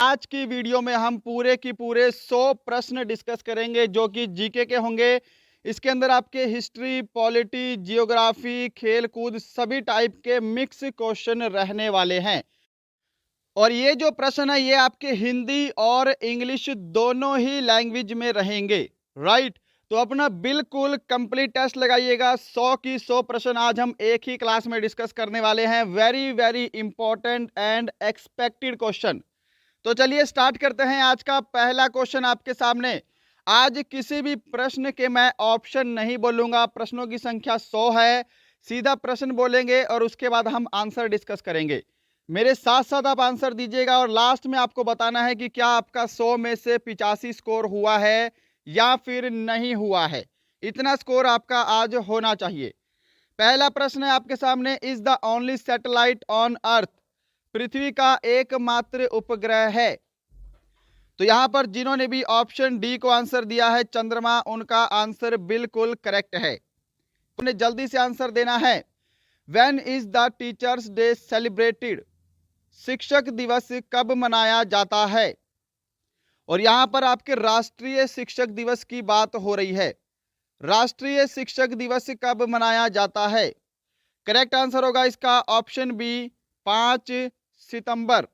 आज की वीडियो में हम पूरे की पूरे 100 प्रश्न डिस्कस करेंगे जो कि जीके के होंगे। इसके अंदर आपके हिस्ट्री, पॉलिटी, जियोग्राफी, खेल कूद सभी टाइप के मिक्स क्वेश्चन रहने वाले हैं। और ये जो प्रश्न है ये आपके हिंदी और इंग्लिश दोनों ही लैंग्वेज में रहेंगे। राइट, तो अपना बिल्कुल कंप्लीट टेस्ट लगाइएगा। 100 की 100 प्रश्न आज हम एक ही क्लास में डिस्कस करने वाले हैं। Very very important and expected question. तो चलिए स्टार्ट करते हैं। आज का पहला क्वेश्चन आपके सामने। आज किसी भी प्रश्न के मैं ऑप्शन नहीं बोलूंगा। प्रश्नों की संख्या 100 है। सीधा प्रश्न बोलेंगे और उसके बाद हम आंसर डिस्कस करेंगे। मेरे साथ साथ आप आंसर दीजिएगा और लास्ट में आपको बताना है कि क्या आपका 100 में से 85 स्कोर हुआ है या फिर नहीं हुआ है। इतना स्कोर आपका आज होना चाहिए। पहला प्रश्न है आपके सामने। Is the only satellite on earth, पृथ्वी का एकमात्र उपग्रह है। तो यहां पर जिन्होंने भी ऑप्शन डी को आंसर दिया है चंद्रमा, उनका आंसर बिल्कुल करेक्ट है। उन्हें जल्दी से आंसर देना है। When is the teachers day celebrated, शिक्षक दिवस कब मनाया जाता है। और यहां पर आपके राष्ट्रीय शिक्षक दिवस की बात हो रही है। राष्ट्रीय शिक्षक दिवस कब मनाया जाता है। करेक्ट आंसर होगा इसका ऑप्शन बी, 5 सितंबर।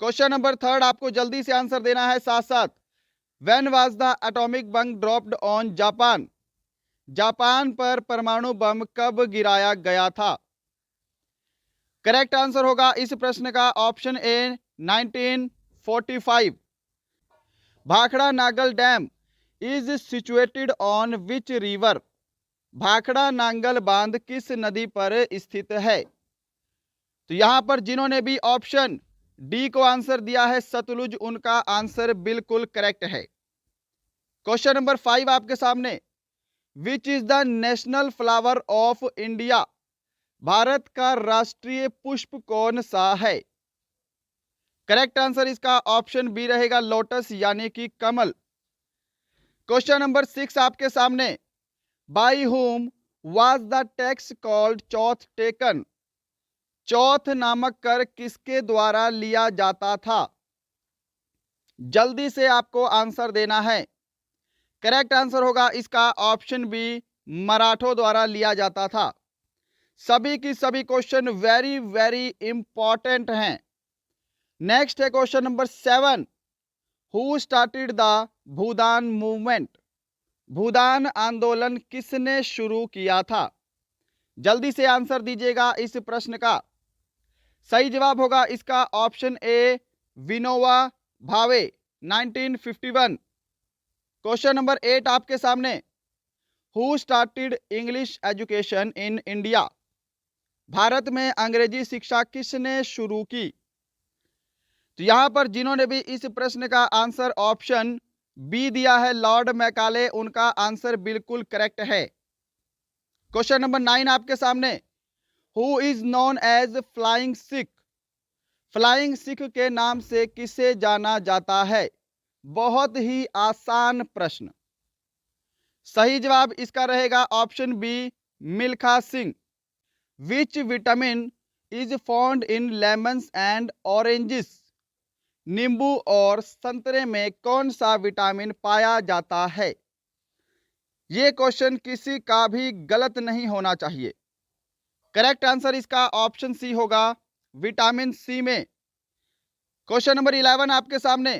क्वेश्चन नंबर थर्ड, आपको जल्दी से आंसर देना है साथ साथ। When was the atomic bomb dropped on Japan, Japan पर परमाणु बम कब गिराया गया था। करेक्ट आंसर होगा इस प्रश्न का option A, 1945। Bhakra Nangal dam is situated on which river, Bhakra Nangal बांध किस नदी पर स्थित है। तो यहां पर जिन्होंने भी ऑप्शन डी को आंसर दिया है सतलुज, उनका आंसर बिल्कुल करेक्ट है। क्वेश्चन नंबर 5 आपके सामने। विच is the national flower of India, Bharat का राष्ट्रीय पुष्प कौन सा है। करेक्ट आंसर इसका ऑप्शन बी रहेगा, लोटस यानी कि कमल। क्वेश्चन नंबर 6 आपके सामने। By whom was the tax called chauth taken, chauth नामक कर किसके द्वारा लिया जाता था। जल्दी से आपको आंसर देना है। करेक्ट आंसर होगा इसका ऑप्शन बी, मराठों द्वारा लिया जाता था। सभी की सभी क्वेश्चन वेरी वेरी इंपॉर्टेंट हैं। नेक्स्ट है question number 7। Who started the Bhoodan movement, Bhoodan आंदोलन किसने शुरू किया था। जल्दी से आंसर दीजिएगा इस प्रश्न का। सही जवाब होगा इसका ऑप्शन ए, विनोवा भावे, 1951। क्वेश्चन नंबर 8 आपके सामने। Who started English education in India, Bharat में अंग्रेजी शिक्षा किसने शुरू की। तो यहां पर जिन्होंने भी इस प्रश्न का आंसर ऑप्शन बी दिया है, लॉर्ड मैकाले, उनका आंसर बिल्कुल करेक्ट है। क्वेश्चन नंबर 9 आपके सामने। Who is known as flying Sikh, flying Sikh के नाम से किसे जाना जाता है। बहुत ही आसान प्रश्न। सही जवाब इसका रहेगा option B, Milkha Singh. Which vitamin is found in lemons and oranges, नींबू और संतरे में कौन सा विटामिन पाया जाता है। यह क्वेश्चन किसी का भी गलत नहीं होना चाहिए। करेक्ट आंसर इसका ऑप्शन सी होगा, विटामिन सी में। क्वेश्चन नंबर 11 आपके सामने।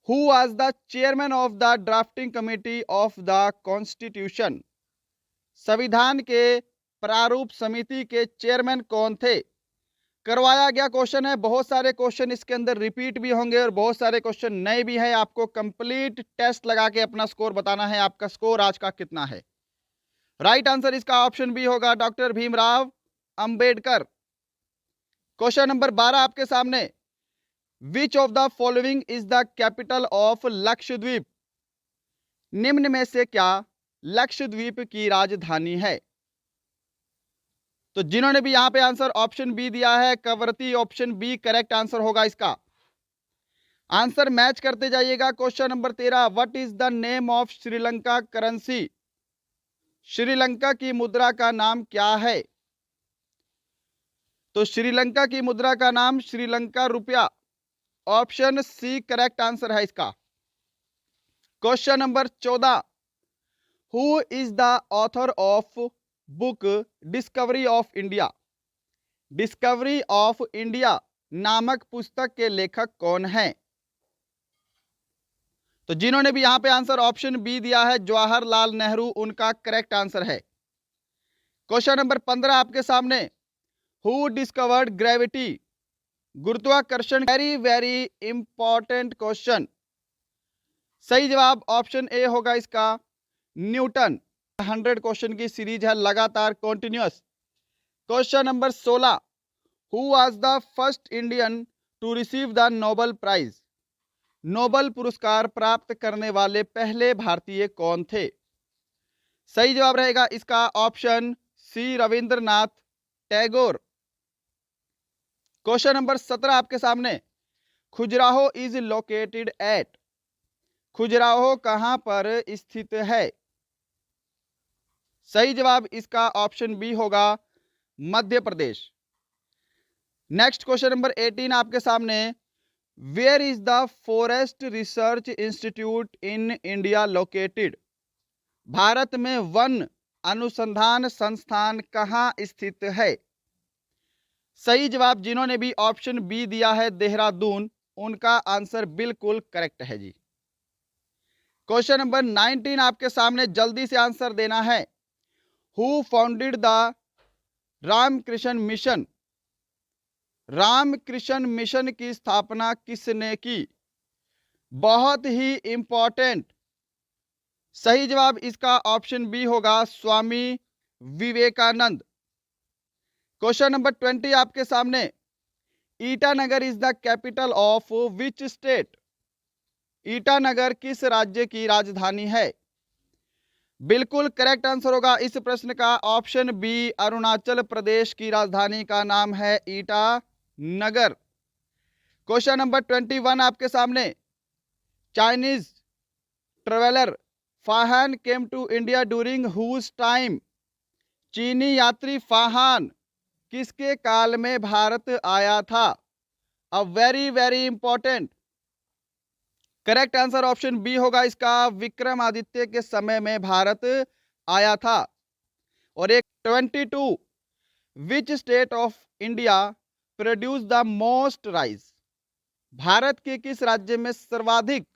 Who was the chairman of the drafting committee of the constitution, संविधान के प्रारूप समिति के चेयरमैन कौन थे। करवाया गया क्वेश्चन है। बहुत सारे क्वेश्चन इसके अंदर रिपीट भी होंगे और बहुत सारे क्वेश्चन नए भी हैं। आपको कंप्लीट टेस्ट लगा के अपना स्कोर बताना है, आपका स्कोर आज का कितना है। राइट आंसर इसका ऑप्शन बी होगा, doctor Bhimrao Ambedkar. Question number 12 आपके सामने। विच of the following is the capital of Lakshadweep, निम्न में से क्या लक्षद्वीप की राजधानी है। तो जिन्होंने भी यहां पे आंसर ऑप्शन बी दिया है कवरती, ऑप्शन बी करेक्ट आंसर होगा इसका। आंसर मैच करते जाइएगा। Question number 13। What is the name of Sri Lanka currency, Sri Lanka की मुद्रा का नाम क्या है। तो श्रीलंका की मुद्रा का नाम श्रीलंका रुपया, ऑप्शन सी करेक्ट आंसर है इसका। Question number 14, who is the author of book discovery of India? Discovery of India नामक पुस्तक के लेखक कौन हैं? तो जिन्होंने भी यहां पे आंसर ऑप्शन बी दिया है जवाहरलाल नेहरू, उनका करेक्ट आंसर है। क्वेश्चन नंबर 15 आपके सामने, हु डिस्कवर्ड ग्रेविटी? गुरुत्वाकर्षण, वेरी वेरी इंपॉर्टेंट क्वेश्चन। सही जवाब ऑप्शन ए होगा इसका, न्यूटन। 100 क्वेश्चन की सीरीज है लगातार continuous. Question number 16, who was the first Indian to receive the Nobel prize? Nobel पुरस्कार प्राप्त करने वाले पहले भारतीय कौन थे? सही जवाब रहेगा इसका option C, Rabindranath Tagore. Question number 17 आपके सामने, Khajuraho is located at? Khajuraho कहां पर स्थित है? सही जवाब इसका ऑप्शन बी होगा, Madhya Pradesh. Next question number 18 आपके सामने, where is the forest research institute in India located? Bharat में वन अनुसंधान संस्थान कहां स्थित है? सही जवाब जिन्होंने भी ऑप्शन बी दिया है देहरादून, उनका आंसर बिल्कुल करेक्ट है जी। क्वेश्चन नंबर 19 आपके सामने, जल्दी से आंसर देना है। Who founded the Ramakrishna mission? Ramakrishna mission की स्थापना किसने की? बहुत ही इंपॉर्टेंट। सही जवाब इसका ऑप्शन बी होगा, स्वामी विवेकानंद। क्वेश्चन नंबर 20 आपके सामने, Itanagar is the capital of which state? Itanagar किस राज्य की राजधानी है? बिल्कुल करेक्ट आंसर होगा इस प्रश्न का ऑप्शन बी, अरुणाचल प्रदेश की राजधानी का नाम है ईटानगर। क्वेश्चन नंबर 21 आपके सामने, Chinese traveller Fahien came to India during whose time? चीनी यात्री फाहान किसके काल में भारत आया था? A very very important. Correct answer option B होगा इसका, विक्रमादित्य के समय में भारत आया था। और एक 22, विच state of India produce the most rice? Bharat के किस राज्य में सर्वाधिक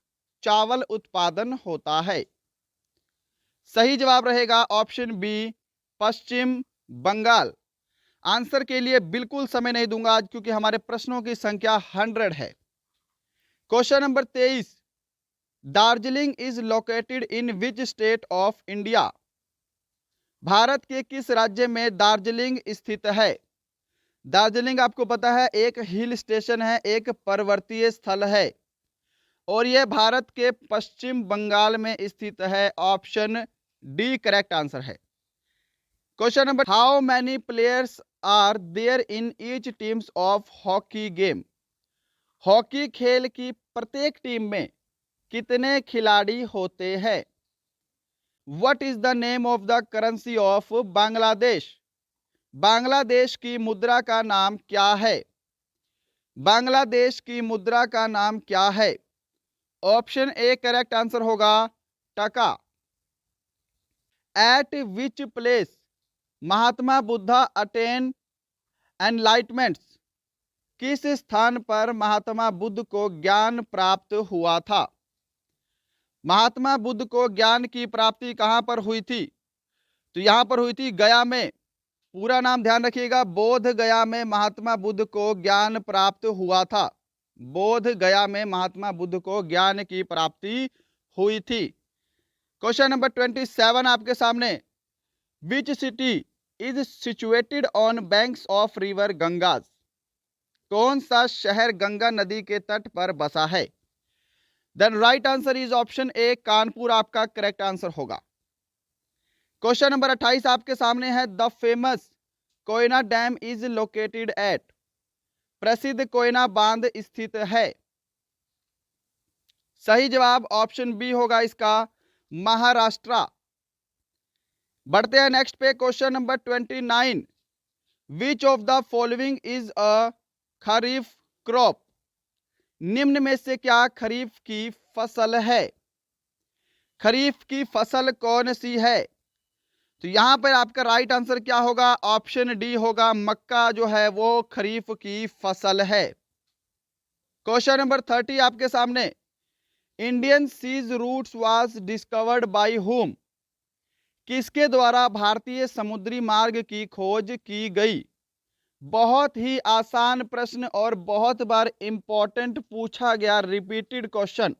चावल उत्पादन होता है? सही जवाब रहेगा ऑप्शन बी, पश्चिम बंगाल। आंसर के लिए बिल्कुल समय नहीं दूंगा आज, क्योंकि हमारे प्रश्नों की संख्या 100 है। Question number 23, Darjeeling is located in which state of India? Bharat के किस राज्य में दार्जिलिंग स्थित है? दार्जिलिंग आपको पता है एक हिल स्टेशन है, एक पर्वतीय स्थल है, और यह भारत के पश्चिम बंगाल में स्थित है। ऑप्शन डी करेक्ट आंसर है। Question number, how many players are there in each teams of hockey game? Hockey खेल की प्रत्येक टीम में कितने खिलाड़ी होते हैं? What is the name of the currency of Bangladesh? Bangladesh की मुद्रा का नाम क्या है? बांग्लादेश की मुद्रा का नाम क्या है? ऑप्शन ए करेक्ट आंसर होगा, टका। Eight which place Mahatma Buddha attain enlightenment? किस स्थान पर महात्मा बुद्ध को ज्ञान प्राप्त हुआ था? महात्मा बुद्ध को ज्ञान की प्राप्ति कहां पर हुई थी? तो यहां पर हुई थी गया में। पूरा नाम ध्यान रखिएगा, बोध गया में महात्मा बुद्ध को ज्ञान प्राप्त हुआ था। बोध गया में महात्मा बुद्ध को ज्ञान की प्राप्ति हुई थी। क्वेश्चन नंबर 27 आपके सामने, विच city is situated on banks of river Ganga? कौन सा शहर गंगा नदी के तट पर बसा है? Then right answer is option A, Kanpur आपका करेक्ट आंसर होगा। क्वेश्चन नंबर 28 आपके सामने है, the famous Koyna dam is located at? प्रसिद्ध कोयना बांध स्थित है। सही जवाब ऑप्शन बी होगा इसका, महाराष्ट्र। बढ़ते हैं नेक्स्ट पे, question number 29, which of the following is a kharif crop? निम्न में से क्या खरीफ की फसल है? खरीफ की फसल कौन सी है? तो यहां पर आपका राइट आंसर क्या होगा? ऑप्शन डी होगा, मक्का जो है वो खरीफ की फसल है। क्वेश्चन नंबर 30 आपके सामने, Indian seas routes was discovered by whom? किसके द्वारा भारतीय समुद्री मार्ग की खोज की गई? बहुत ही आसान प्रश्न और बहुत बार इंपॉर्टेंट पूछा गया रिपीटेड क्वेश्चन।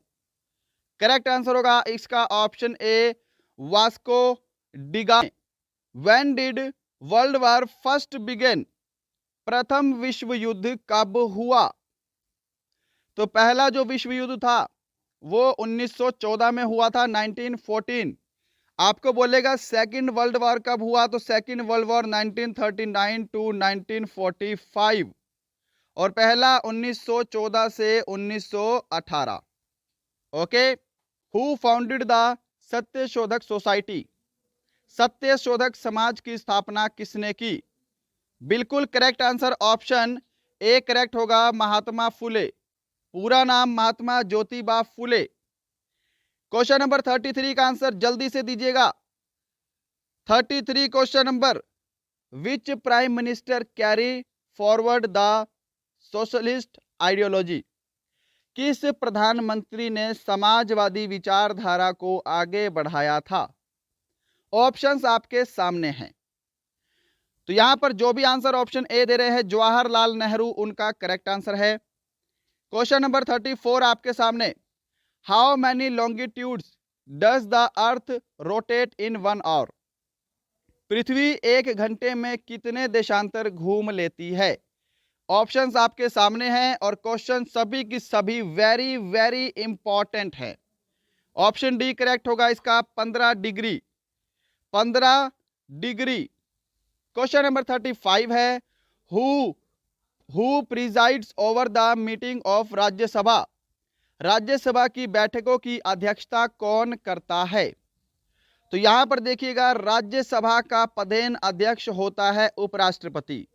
करेक्ट आंसर होगा इसका option A, Vasco da Gama. When did world war first begin? प्रथम विश्व युद्ध कब हुआ? तो पहला जो विश्व युद्ध था वो 1914 में हुआ था, 1914। आपको बोलेगा सेकंड वर्ल्ड वॉर कब हुआ? तो सेकंड वर्ल्ड वॉर 1939 टू 1945 और पहला 1914 से 1918। ओके। हु फाउंडेड द सत्य शोधक सोसाइटी? सत्य शोधक समाज की स्थापना किसने की? बिल्कुल correct answer option A correct होगा, महात्मा फुले। पूरा नाम महात्मा ज्योतिबा फुले। क्वेश्चन नंबर 33 का आंसर जल्दी से दीजिएगा। 33 question number, which prime minister carry forward the socialist ideology? किस प्रधानमंत्री ने समाजवादी विचारधारा को आगे बढ़ाया था? ऑप्शंस आपके सामने हैं। तो यहां पर जो भी आंसर ऑप्शन ए दे रहे हैं, जवाहरलाल नेहरू उनका करेक्ट आंसर है। क्वेश्चन नंबर 34 आपके सामने, how many longitudes does the earth rotate in 1 hour? पृथ्वी 1 घंटे में कितने देशांतर घूम लेती है? ऑप्शंस आपके सामने हैं और क्वेश्चन सभी की सभी वेरी वेरी इंपॉर्टेंट है। ऑप्शन डी करेक्ट होगा इसका, 15 डिग्री। 15 डिग्री। क्वेश्चन नंबर 35 है, who presides over the meeting of Rajya Sabha? Rajya Sabha की बैठकों की अध्यक्षता कौन करता है? तो यहां पर देखिएगा, राज्यसभा का पदेन अध्यक्ष होता है उपराष्ट्रपति।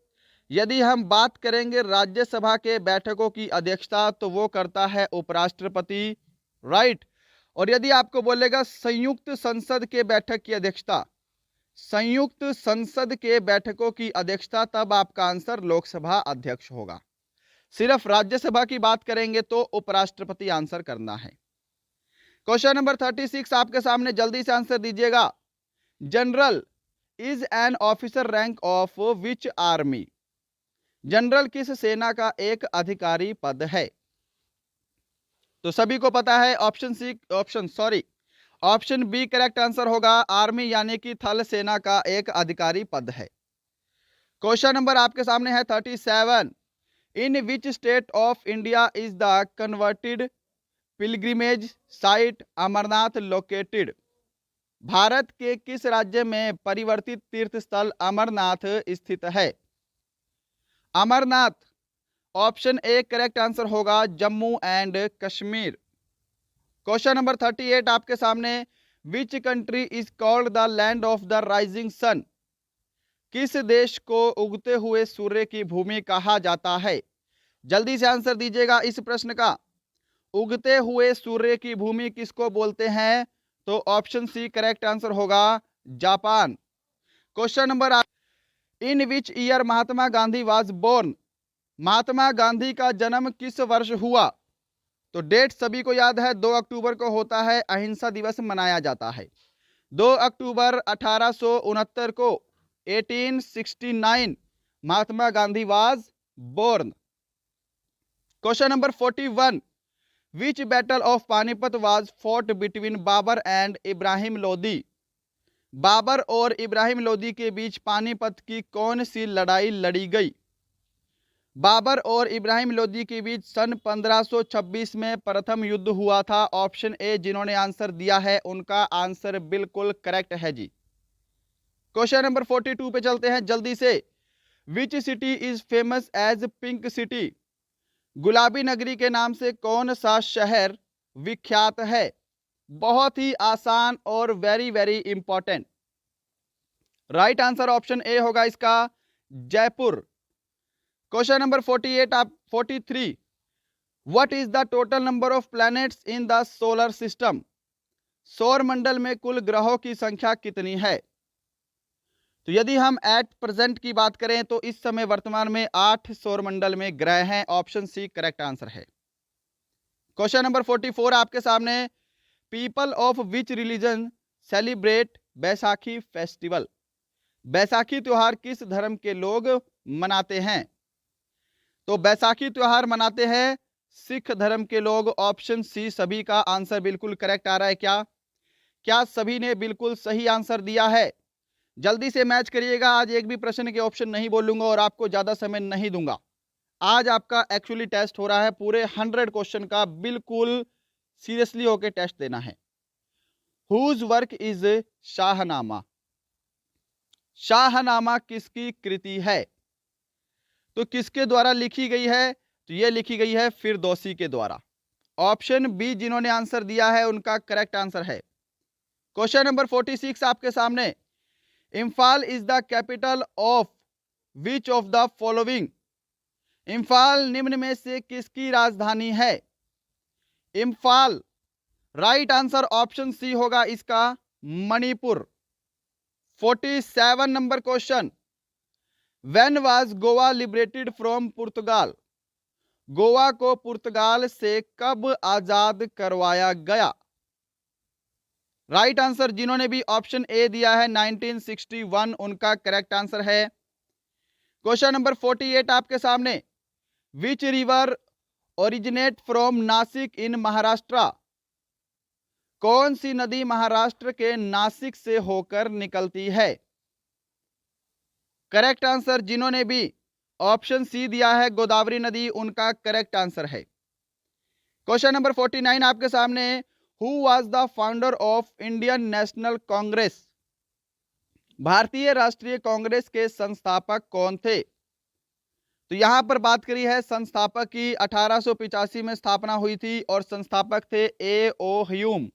यदि हम बात करेंगे राज्यसभा के बैठकों की अध्यक्षता तो वो करता है उपराष्ट्रपति, राइट। और यदि आपको बोलेगा संयुक्त संसद के बैठक की अध्यक्षता, संयुक्त संसद के बैठकों की अध्यक्षता, तब आपका आंसर लोकसभा अध्यक्ष होगा। सिर्फ राज्यसभा की बात करेंगे तो उपराष्ट्रपति आंसर करना है। क्वेश्चन नंबर 36 आपके सामने, जल्दी से आंसर दीजिएगा। General is an officer rank of which army? General किस सेना का एक अधिकारी पद है? तो सभी को पता है, ऑप्शन बी करेक्ट आंसर होगा, आर्मी यानी कि थल सेना का एक अधिकारी पद है। क्वेश्चन नंबर आपके सामने है 37, in which state of India is the converted pilgrimage site Amarnath located? भारत के किस राज्य में परिवर्तित तीर्थ स्थल अमरनाथ स्थित है? Amarnath, option A correct answer होगा, Jammu and Kashmir. Question number 38 आपके सामने, which country is called the land of the rising sun? किस देश को उगते हुए सूर्य की भूमि कहा जाता है? जल्दी से आंसर दीजिएगा इस प्रश्न का। उगते हुए सूर्य की भूमि किसको बोलते हैं? तो ऑप्शन सी करेक्ट आंसर होगा, Japan. Question number, in which year Mahatma Gandhi was born? Mahatma Gandhi का जन्म किस वर्ष हुआ? तो डेट सभी को याद है, 2 अक्टूबर को होता है, अहिंसा दिवस मनाया जाता है। 2 अक्टूबर 1869 को, 1869 Mahatma Gandhi was born. Question number 41, which battle of Panipat was fought between Babur and Ibrahim Lodi? Babur और इब्राहिम लोदी के बीच पानीपत की कौन सी लड़ाई लड़ी गई? बाबर और इब्राहिम लोदी के बीच सन 1526 में प्रथम युद्ध हुआ था। ऑप्शन ए जिन्होंने आंसर दिया है उनका आंसर बिल्कुल करेक्ट है जी। क्वेश्चन नंबर 42 पे चलते हैं जल्दी से। Which city is famous as pink city? गुलाबी नगरी के नाम से कौन सा शहर विख्यात है? बहुत ही आसान और very very important. Right answer option A होगा इसका, Jaipur. Question number 43, what is the total number of planets in the solar system? सौर मंडल में कुल ग्रहों की संख्या कितनी है? तो यदि हम एट प्रेजेंट की बात करें तो इस समय वर्तमान में 8 सौर मंडल में ग्रह हैं। ऑप्शन सी करेक्ट आंसर है। क्वेश्चन नंबर 44 आपके सामने, people of which religion celebrate Baisakhi festival? Baisakhi त्योहार किस धर्म के लोग मनाते हैं? तो बैसाखी त्योहार मनाते हैं सिख धर्म के लोग। ऑप्शन सी सभी का आंसर बिल्कुल करेक्ट आ रहा है। क्या सभी ने बिल्कुल सही आंसर दिया है? जल्दी से मैच करिएगा। आज एक भी प्रश्न के ऑप्शन नहीं बोलूंगा और आपको ज्यादा समय नहीं दूंगा। आज आपका एक्चुअली टेस्ट हो रहा है पूरे 100 क्वेश्चन का, बिल्कुल सीरियसली होकर टेस्ट देना है। Whose work is Shahnameh? Shahnameh किसकी कृति है? तो किसके द्वारा लिखी गई है? तो यह लिखी गई है फिरदौसी के द्वारा। ऑप्शन बी जिन्होंने आंसर दिया है उनका करेक्ट आंसर है। क्वेश्चन नंबर 46 आपके सामने, Imphal is the capital of which of the following? Imphal निम्न में से किसकी राजधानी है? Imphal right answer option C होगा इसका, Manipur. 47 number question, when was Goa liberated from Portugal? Goa को पुर्तगाल से कब आजाद करवाया गया? राइट आंसर जिन्होंने भी ऑप्शन ए दिया है 1961, उनका करेक्ट आंसर है। क्वेश्चन नंबर 48 आपके सामने, which river originate from Nashik in Maharashtra? कौन सी नदी महाराष्ट्र के नासिक से होकर निकलती है? करेक्ट आंसर जिन्होंने भी ऑप्शन सी दिया है गोदावरी नदी, उनका करेक्ट आंसर है। क्वेश्चन नंबर 49 आपके सामने, who was the founder of Indian national Congress? भारतीय राष्ट्रीय कांग्रेस के संस्थापक कौन थे? तो यहां पर बात करी है संस्थापक की, 1885 में स्थापना हुई थी और संस्थापक थे A O Hume.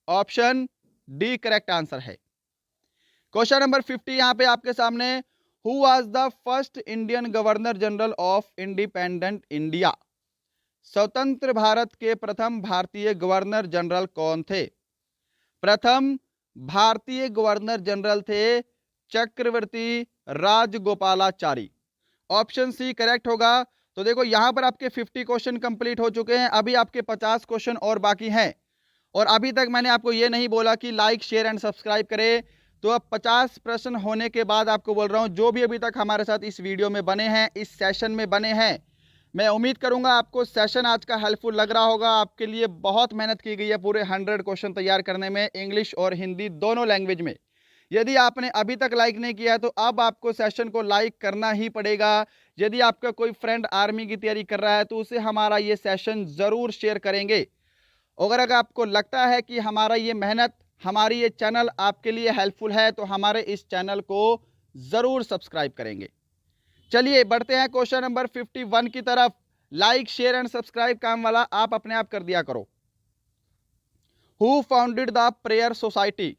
Option D correct answer है। क्वेश्चन नंबर 50 यहां पे आपके सामने, who was the first Indian governor general of independent India? स्वतंत्र भारत के प्रथम भारतीय गवर्नर जनरल कौन थे? प्रथम भारतीय गवर्नर जनरल थे चक्रवर्ती राजगोपालाचारी। ऑप्शन सी करेक्ट होगा। तो देखो यहां पर आपके 50 क्वेश्चन कंप्लीट हो चुके हैं, अभी आपके 50 क्वेश्चन और बाकी हैं। और अभी तक मैंने आपको ये नहीं बोला कि लाइक शेयर एंड सब्सक्राइब करें। तो अब 50 प्रश्न होने के बाद आपको बोल रहा हूं, जो भी अभी तक हमारे साथ इस वीडियो में बने हैं, इस सेशन में बने हैं, मैं उम्मीद करूंगा आपको सेशन आज का हेल्पफुल लग रहा होगा। आपके लिए बहुत मेहनत की गई है पूरे 100 क्वेश्चन तैयार करने में, इंग्लिश और हिंदी दोनों लैंग्वेज में। यदि आपने अभी तक लाइक नहीं किया है तो अब आपको सेशन को लाइक करना ही पड़ेगा। यदि आपका कोई फ्रेंड आर्मी की तैयारी कर रहा है तो उसे हमारा ये सेशन ज़रूर शेयर करेंगे। अगर आपको लगता है कि हमारा ये मेहनत, हमारी ये चैनल आपके लिए हेल्पफुल है तो हमारे इस चैनल को ज़रूर सब्सक्राइब करेंगे। चलिए बढ़ते हैं क्वेश्चन नंबर 51 की तरफ। लाइक शेयर एंड सब्सक्राइब काम वाला आप अपने आप कर दिया करो। Who founded the prayer society?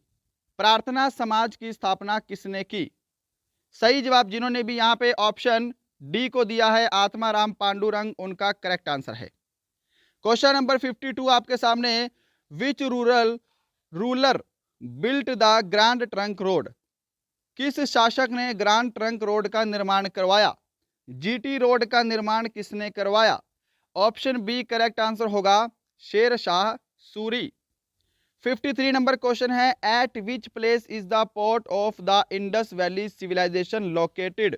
प्रार्थना समाज की स्थापना किसने की? सही जवाब जिन्होंने भी यहां पे ऑप्शन डी को दिया है, आत्माराम पांडुरंग, उनका करेक्ट आंसर है। क्वेश्चन नंबर 52 आपके सामने, which ruler built the grand trunk road? किस शासक ने ग्रैंड ट्रंक रोड का निर्माण करवाया? जीटी रोड का निर्माण किसने करवाया? ऑप्शन बी करेक्ट आंसर होगा, शेर शाह सूरी। 53 नंबर क्वेश्चन है, at which place is the port of the Indus valley civilisation located?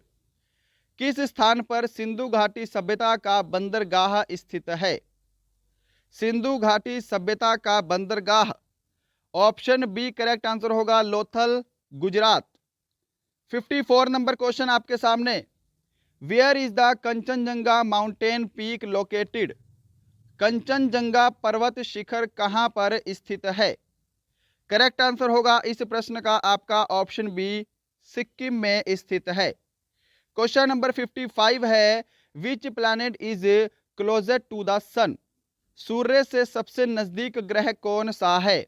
किस स्थान पर सिंधु घाटी सभ्यता का बंदरगाह स्थित है? सिंधु घाटी सभ्यता का बंदरगाह, ऑप्शन बी करेक्ट आंसर होगा, लोथल, गुजरात। 54 नंबर क्वेश्चन आपके सामने, where is the Kanchenjunga mountain peak located? Kanchenjunga पर्वत शिखर कहां पर स्थित है? करेक्ट आंसर होगा इस प्रश्न का आपका ऑप्शन बी, सिक्किम में स्थित है। क्वेश्चन नंबर 55 है, which planet is closer to the sun? सूर्य से सबसे नजदीक ग्रह कौन सा है?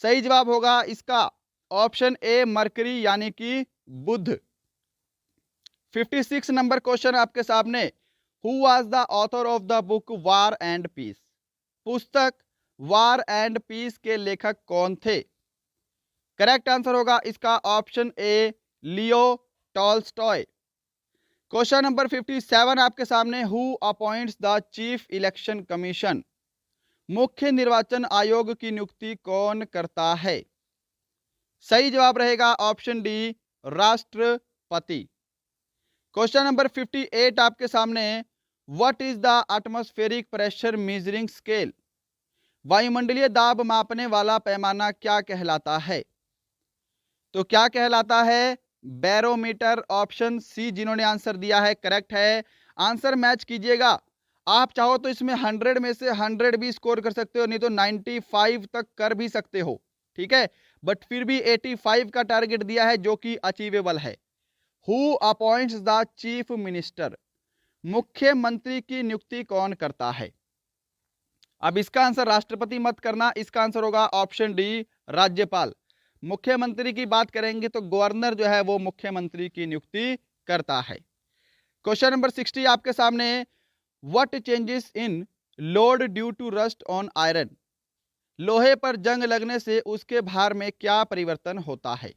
सही जवाब होगा इसका ऑप्शन ए, मरकरी यानी कि बुध। 56 नंबर क्वेश्चन आपके सामने, who was the author of the book War and Peace? पुस्तक वार एंड पीस के लेखक कौन थे? करेक्ट आंसर होगा इसका ऑप्शन ए, लियो टॉल्स्टॉय। क्वेश्चन नंबर 57 आपके सामने, who appoints the chief election commission? मुख्य निर्वाचन आयोग की नियुक्ति कौन करता है? सही जवाब रहेगा ऑप्शन डी, राष्ट्रपति। क्वेश्चन नंबर 58 आपके सामने, what is the atmospheric pressure measuring scale? वायुमंडलीय दाब मापने वाला पैमाना क्या कहलाता है? तो क्या कहलाता है? बैरोमीटर। ऑप्शन सी जिन्होंने आंसर दिया है करेक्ट है। आंसर मैच कीजिएगा। आप चाहो तो इसमें 100 में से 100 भी स्कोर कर सकते हो, नहीं तो 95 तक कर भी सकते हो, ठीक है। बट फिर भी 85 का टारगेट दिया है जो कि अचीवेबल है। Who appoints the chief minister? मुख्यमंत्री की नियुक्ति कौन करता है? अब इसका आंसर राष्ट्रपति मत करना, इसका आंसर होगा ऑप्शन डी, राज्यपाल। मुख्यमंत्री की बात करेंगे तो गवर्नर जो है वो मुख्यमंत्री की नियुक्ति करता है। क्वेश्चन नंबर 60 आपके सामने, what changes in load due to rust on iron? लोहे पर जंग लगने से उसके भार में क्या परिवर्तन होता है?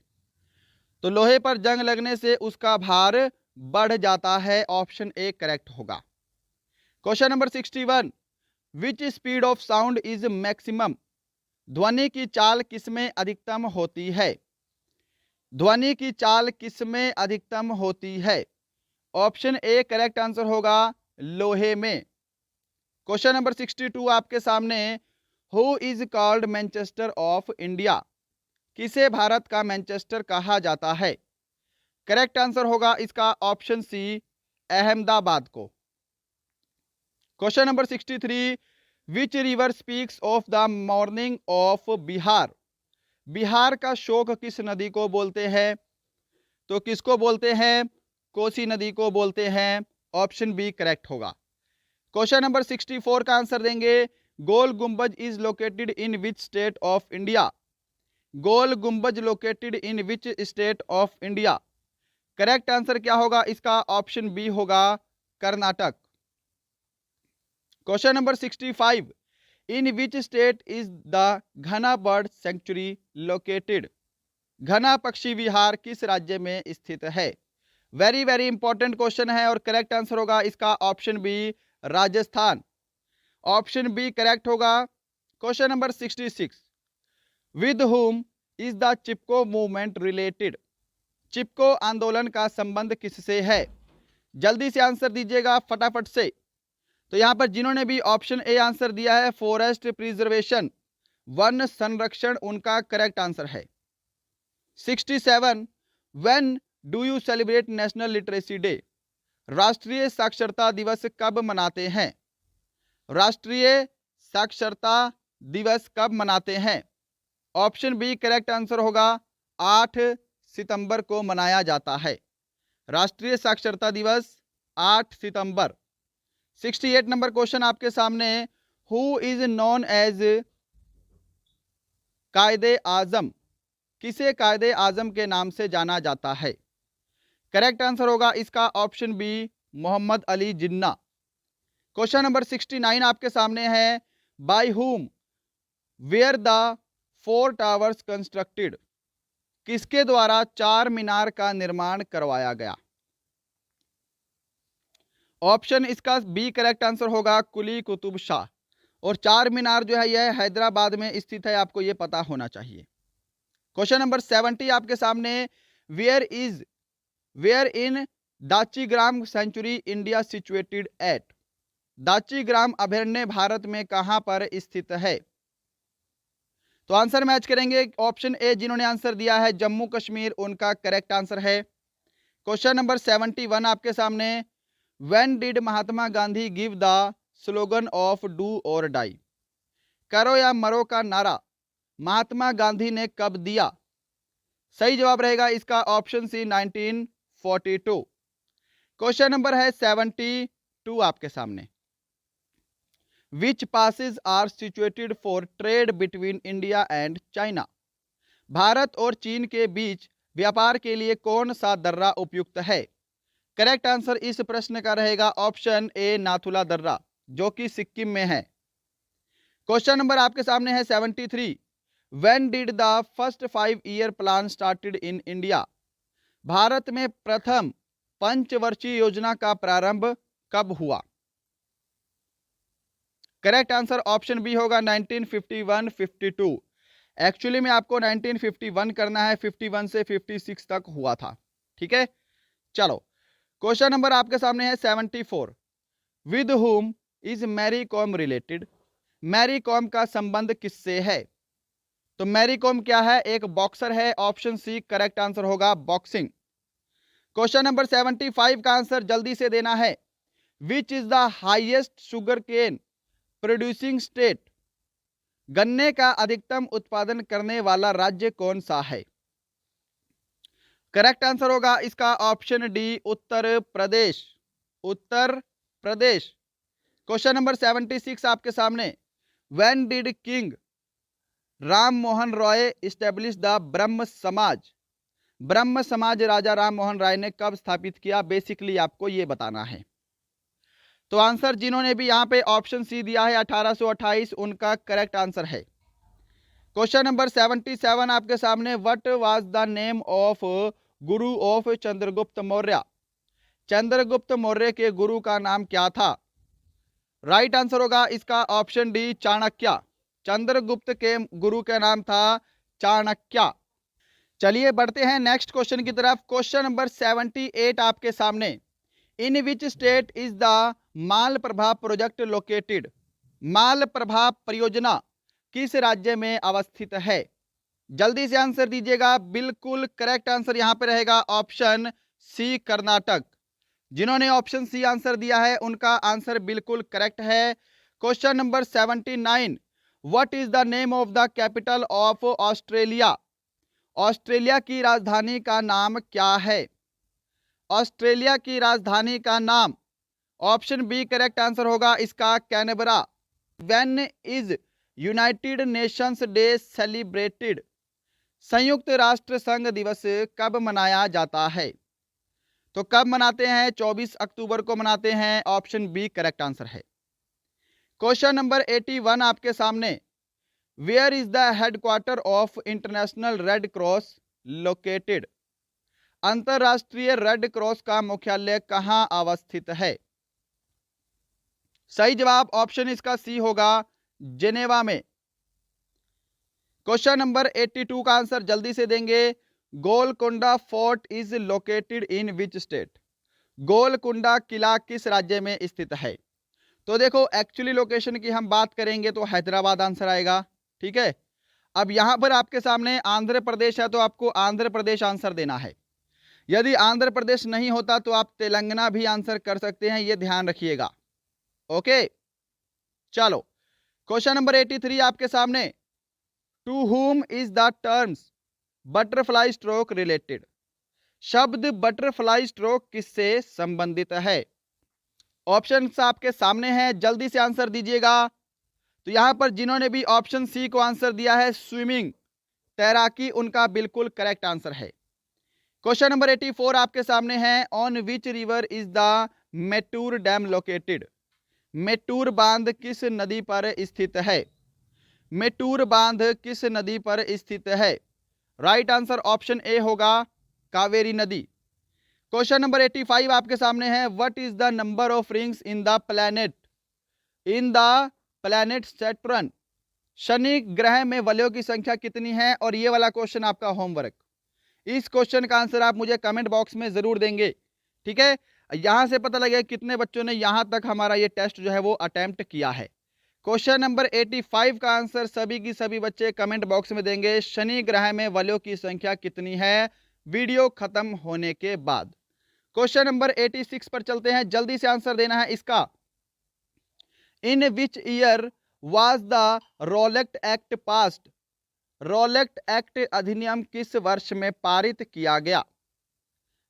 तो लोहे पर जंग लगने से उसका भार बढ़ जाता है। ऑप्शन ए करेक्ट होगा। Question number 61, which speed of sound is maximum? ध्वनि की चाल किसमें अधिकतम होती है? ध्वनि की चाल किसमें अधिकतम होती है? ऑप्शन ए करेक्ट आंसर होगा, लोहे में। क्वेश्चन नंबर 62 आपके सामने, who is called Manchester of India? किसे भारत का मैनचेस्टर कहा जाता है? करेक्ट आंसर होगा इसका ऑप्शन सी, अहमदाबाद को। Question number 63, which river speaks of the morning of Bihar? Bihar का शोक किस नदी को बोलते हैं? तो किसको बोलते हैं? कोसी नदी को बोलते हैं। ऑप्शन बी करेक्ट होगा। क्वेश्चन नंबर 64 का आंसर देंगे, Gol Gumbaz is located in which state of India? Gol Gumbaz located in which state of India? Correct answer क्या होगा इसका? ऑप्शन बी होगा, Karnataka. Question number 65, in which state is the Ghana bird sanctuary located? Ghana पक्षी विहार किस राज्य में स्थित है? वेरी वेरी इंपॉर्टेंट क्वेश्चन है और करेक्ट आंसर होगा इसका option B, Rajasthan. Option B correct होगा। Question number 66, with whom is the Chipko movement related? Chipko आंदोलन का संबंध किससे है? जल्दी से आंसर दीजिएगा फटाफट से। तो यहां पर जिन्होंने भी ऑप्शन ए आंसर दिया है, फॉरेस्ट प्रिजर्वेशन, वन संरक्षण, उनका करेक्ट आंसर है। 67, when do you celebrate national literacy day? राष्ट्रीय साक्षरता दिवस कब मनाते हैं? राष्ट्रीय साक्षरता दिवस कब मनाते हैं? ऑप्शन बी करेक्ट आंसर होगा, 8 सितंबर को मनाया जाता है। राष्ट्रीय साक्षरता दिवस 8 सितंबर। 68 नंबर क्वेश्चन आपके सामने, हु इज नॉन एज कायदे आजम? किसे कायदे आजम के नाम से जाना जाता है? करेक्ट आंसर होगा इसका option B, Mohammad Ali Jinnah. Question number 69 आपके सामने है, by whom where the 4 towers constructed? किसके द्वारा 4 मीनार का निर्माण करवाया गया? ऑप्शन इसका बी करेक्ट आंसर होगा, कुली कुतुब शाह। और 4 मीनार जो है यह हैदराबाद में स्थित है, आपको यह पता होना चाहिए। क्वेश्चन नंबर 70 आपके सामने, where in Dachigam sanctuary India situated at? Dachigam अभयारण्य भारत में कहां पर स्थित है? तो आंसर मैच करेंगे। ऑप्शन ए जिन्होंने आंसर दिया है, जम्मू कश्मीर, उनका करेक्ट आंसर है। क्वेश्चन नंबर 71 आपके सामने, when did Mahatma Gandhi give the slogan of do or die? करो या मरो का नारा महात्मा गांधी ने कब दिया? सही जवाब रहेगा इसका ऑप्शन सी, 1942। क्वेश्चन नंबर है 72 आपके सामने, which passes are situated for trade between India and China? भारत और चीन के बीच व्यापार के लिए कौन सा दर्रा उपयुक्त है? करेक्ट आंसर इस प्रश्न का रहेगा ऑप्शन ए नाथुला दर्रा, जो कि सिक्किम में है। क्वेश्चन नंबर आपके सामने है 73। When did the first 5 year plan started in India? Bharat में प्रथम पंचवर्षीय योजना का प्रारंभ कब हुआ? करेक्ट आंसर ऑप्शन बी होगा 1951-52। एक्चुअली में आपको 1951 करना है, 51 से 56 तक हुआ था। ठीक है, चलो क्वेश्चन नंबर आपके सामने है 74। With whom is Mary Kom related? Mary Kom का संबंध किससे है? तो मैरी कॉम क्या है? एक बॉक्सर है। ऑप्शन सी करेक्ट आंसर होगा बॉक्सिंग। क्वेश्चन नंबर 75 का आंसर जल्दी से देना है। Which is the highest sugar cane producing state? गन्ने का अधिकतम उत्पादन करने वाला राज्य कौन सा है? करेक्ट आंसर होगा इसका option D Uttar Pradesh. Uttar Pradesh. Question number 76 आपके सामने। When did king Ram Mohan Roy establish the ब्रह्म समाज? ब्रह्म समाज राजा राम मोहन राय ने कब स्थापित किया? बेसिकली आपको यह बताना है। तो आंसर जिन्होंने भी यहां पे ऑप्शन सी दिया है 1828, उनका करेक्ट आंसर है। क्वेश्चन नंबर 77 आपके सामने। What was the name of Guru of Chandragupta Maurya? Chandragupta Maurya के गुरु का नाम क्या था? राइट आंसर होगा इसका ऑप्शन डी चाणक्य। चंद्रगुप्त के गुरु का नाम था चाणक्य। चलिए बढ़ते हैं नेक्स्ट क्वेश्चन की तरफ। क्वेश्चन नंबर 78 आपके सामने। In which state is the Malaprabha project located? Malaprabha परियोजना किस राज्य में अवस्थित है? जल्दी से आंसर दीजिएगा। बिल्कुल करेक्ट आंसर यहां पे रहेगा ऑप्शन सी कर्नाटक। जिन्होंने ऑप्शन सी आंसर दिया है उनका आंसर बिल्कुल करेक्ट है। Question number 79। What is the name of the capital of Australia? Australia की राजधानी का नाम क्या है? ऑस्ट्रेलिया की राजधानी का नाम ऑप्शन बी करेक्ट आंसर होगा इसका Canberra. When is United Nations day celebrated? संयुक्त राष्ट्र संघ दिवस कब मनाया जाता है? तो कब मनाते हैं? 24 अक्टूबर को मनाते हैं। ऑप्शन बी करेक्ट आंसर है। क्वेश्चन नंबर 81 आपके सामने। Where is the headquarter of international Red Cross located? अंतरराष्ट्रीय रेड क्रॉस का मुख्यालय कहां अवस्थित है? सही जवाब ऑप्शन इसका सी होगा जेनेवा में। क्वेश्चन नंबर 82 का आंसर जल्दी से देंगे। Golconda fort is located in which state? Golconda किला किस राज्य में स्थित है? तो देखो एक्चुअली लोकेशन की हम बात करेंगे तो हैदराबाद आंसर आएगा। ठीक है, अब यहां पर आपके सामने आंध्र प्रदेश है तो आपको आंध्र प्रदेश आंसर देना है। यदि आंध्र प्रदेश नहीं होता तो आप तेलंगाना भी आंसर कर सकते हैं, यह ध्यान रखिएगा। ओके, चलो क्वेश्चन नंबर 83 आपके सामने। To whom is the terms butterfly stroke related? शब्द बटरफ्लाई स्ट्रोक किससे संबंधित है? ऑप्शंस आपके सामने हैं, जल्दी से आंसर दीजिएगा। तो यहां पर जिन्होंने भी ऑप्शन सी को आंसर दिया है स्विमिंग, तैराकी, उनका बिल्कुल करेक्ट आंसर है। क्वेश्चन नंबर 84 आपके सामने है। On which river is the Mettur dam located? Mettur बांध किस नदी पर स्थित है? मेटूर बांध किस नदी पर स्थित है? राइट आंसर ऑप्शन ए होगा कावेरी नदी। क्वेश्चन नंबर 85 आपके सामने है। What is the number of rings in the planet Saturn? Shani ग्रह में वलयों की संख्या कितनी है? और ये वाला क्वेश्चन आपका होमवर्क। इस क्वेश्चन का आंसर आप मुझे कमेंट बॉक्स में जरूर देंगे। ठीक है, यहां से पता लगेगा कितने बच्चों ने यहां तक हमारा ये टेस्ट जो है वो अटेम्प्ट किया है। क्वेश्चन नंबर 85 का आंसर सभी की सभी बच्चे कमेंट बॉक्स में देंगे। शनि ग्रह में वलयों की संख्या कितनी है, वीडियो खत्म होने के बाद। क्वेश्चन नंबर 86 पर चलते हैं, जल्दी से आंसर देना है इसका। In which year was the Rowlatt act passed? Rowlatt act अधिनियम किस वर्ष में पारित किया गया?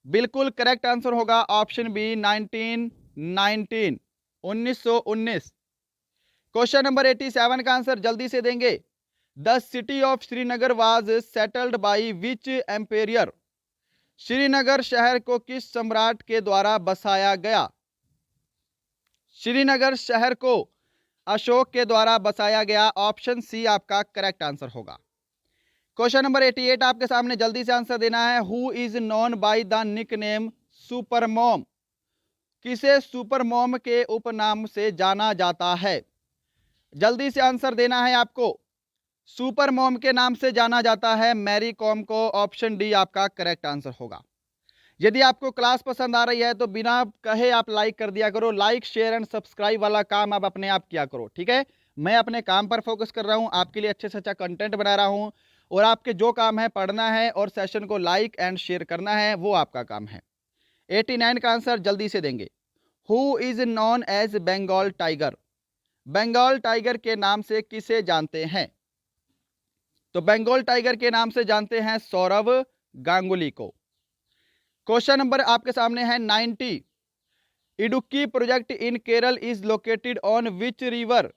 बिल्कुल करेक्ट आंसर होगा ऑप्शन बी 1919। क्वेश्चन नंबर 87 का आंसर जल्दी से देंगे। The city of Srinagar was settled by which emperor? Srinagar शहर को किस सम्राट के द्वारा बसाया गया? श्रीनगर शहर को अशोक के द्वारा बसाया गया। ऑप्शन सी आपका करेक्ट आंसर होगा। क्वेश्चन नंबर 88 आपके सामने, जल्दी से आंसर देना है। Who is known by the nickname super mom? किसे सुपर मॉम के उपनाम से जाना जाता है? जल्दी से आंसर देना है आपको। सुपर मॉम के नाम से जाना जाता है मैरी कॉम को। ऑप्शन डी आपका करेक्ट आंसर होगा। यदि आपको क्लास पसंद आ रही है तो बिना कहे आप लाइक कर दिया करो। लाइक शेयर एंड सब्सक्राइब वाला काम आप अपने आप किया करो, ठीक है। मैं अपने काम पर फोकस कर रहा हूं, आपके लिए अच्छे से अच्छा कंटेंट बना रहा हूं, और आपके जो काम है पढ़ना है और सेशन को लाइक एंड शेयर करना है, वो आपका काम है। 89 का आंसर जल्दी से देंगे। Who is known as Bengal tiger? Bengal tiger के नाम से किसे जानते हैं? तो बंगाल टाइगर के नाम से जानते हैं सौरव गांगुली को। क्वेश्चन नंबर आपके सामने है 90। Idukki project in Kerala is located on which river?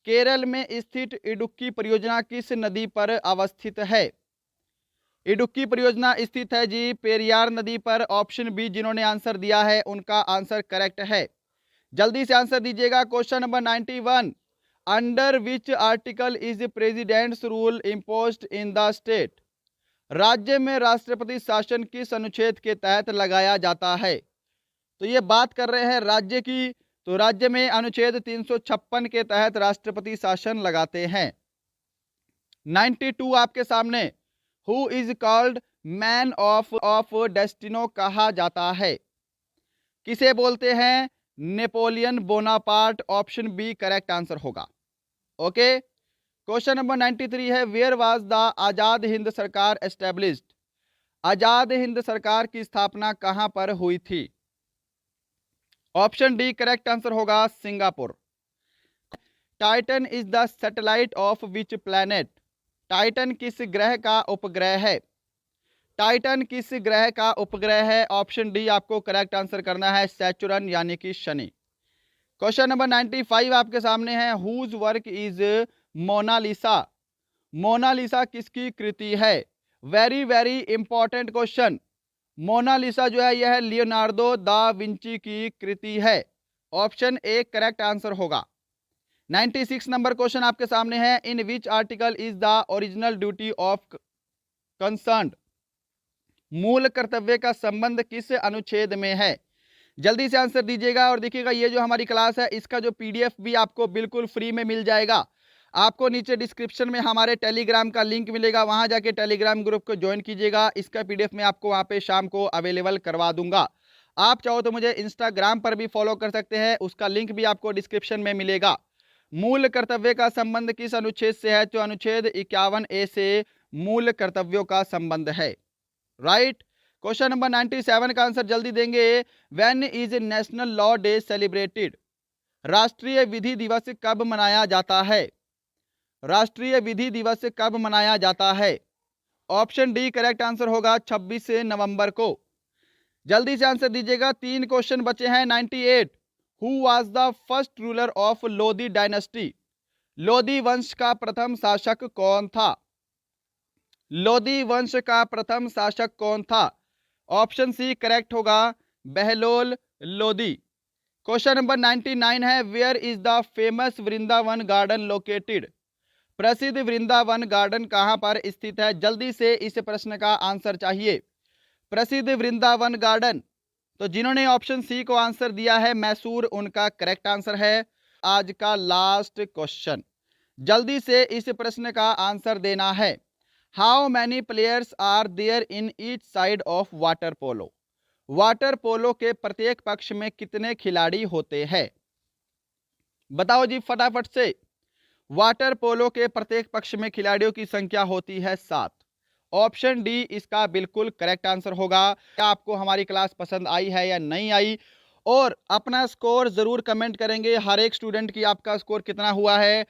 Kerala में स्थित इडुक्की परियोजना किस नदी पर अवस्थित है? इडुक्की परियोजना स्थित है जी पेरियार नदी पर। ऑप्शन बी जिन्होंने आंसर दिया है उनका आंसर करेक्ट है। जल्दी से आंसर दीजिएगा। Question number 91। Under which article is presidents rule imposed in the state? राज्य में राष्ट्रपति शासन किस अनुच्छेद के तहत लगाया जाता है? तो ये बात कर रहे हैं राज्य की, तो राज्य में अनुच्छेद 356 के तहत राष्ट्रपति शासन लगाते हैं। 92 आपके सामने। Who is called man of destiny कहा जाता है? किसे बोलते हैं? Napoleon Bonaparte. Option B correct answer होगा। ओके। क्वेश्चन नंबर 93 है। Where was the Azad Hind Sarkar established? आजाद हिंद सरकार की स्थापना कहां पर हुई थी? ऑप्शन डी करेक्ट आंसर होगा, Singapore. Titan is the satellite of which planet? Titan किस ग्रह का उपग्रह है? टाइटन किस ग्रह का उपग्रह है? ऑप्शन डी आपको करेक्ट आंसर करना है, सैचुरन यानी कि शनि। क्वेश्चन नंबर 95 आपके सामने है। Whose work is Mona Lisa? Mona Lisa किसकी कृति है? Very very important question. Mona Lisa जो है यह लियोनार्डो दा विंची की कृति है। ऑप्शन ए करेक्ट आंसर होगा। 96 नंबर क्वेश्चन आपके सामने है। In which article is the original duty of concern? मूल कर्तव्य का संबंध किस अनुच्छेद में है? जल्दी से आंसर दीजिएगा। और देखिएगा ये जो हमारी क्लास है इसका जो पीडीएफ भी आपको बिल्कुल फ्री में मिल जाएगा। आपको नीचे डिस्क्रिप्शन में हमारे टेलीग्राम का लिंक मिलेगा, वहां जाके टेलीग्राम ग्रुप को ज्वाइन कीजिएगा। इसका पीडीएफ मैं आपको वहां पे शाम को अवेलेबल करवा दूंगा। आप चाहो तो मुझे इंस्टाग्राम पर भी फॉलो कर सकते हैं, उसका लिंक भी आपको डिस्क्रिप्शन में मिलेगा। मूल कर्तव्य का संबंध किस अनुच्छेद से है? तो अनुच्छेद 51A से मूल कर्तव्यों का संबंध है। राइट। क्वेश्चन नंबर 97 का आंसर जल्दी देंगे। When is national law day celebrated? राष्ट्रीय विधि दिवस कब मनाया जाता है? राष्ट्रीय विधि दिवस कब मनाया जाता है? ऑप्शन डी करेक्ट आंसर होगा, 26 नवंबर को। जल्दी से आंसर दीजिएगा। 3 क्वेश्चन बचे हैं। 98। Who was the first ruler of Lodhi dynasty? Lodhi वंश का प्रथम शासक कौन था? लोधी वंश का प्रथम शासक कौन था? ऑप्शन सी करेक्ट होगा, बहलोल लोधी। क्वेश्चन नंबर 99 है। Where is the famous Vrindavan garden located? प्रसिद्ध वृंदावन गार्डन कहां पर स्थित है? जल्दी से इस प्रश्न का आंसर चाहिए। प्रसिद्ध वृंदावन गार्डन, तो जिन्होंने ऑप्शन सी को आंसर दिया है मैसूर, उनका करेक्ट आंसर है। आज का लास्ट क्वेश्चन, जल्दी से इस प्रश्न का आंसर देना है। How many players are there in each side of water polo? Water polo के प्रत्येक पक्ष में कितने खिलाड़ी होते हैं? बताओ जी फटाफट से। वाटर पोलो के प्रत्येक पक्ष में खिलाड़ियों की संख्या होती है 7। ऑप्शन डी इसका बिल्कुल करेक्ट आंसर होगा। क्या आपको हमारी क्लास पसंद आई है या नहीं आई? और अपना स्कोर जरूर कमेंट करेंगे। हर एक स्टूडेंट की आपका स्कोर कितना हुआ है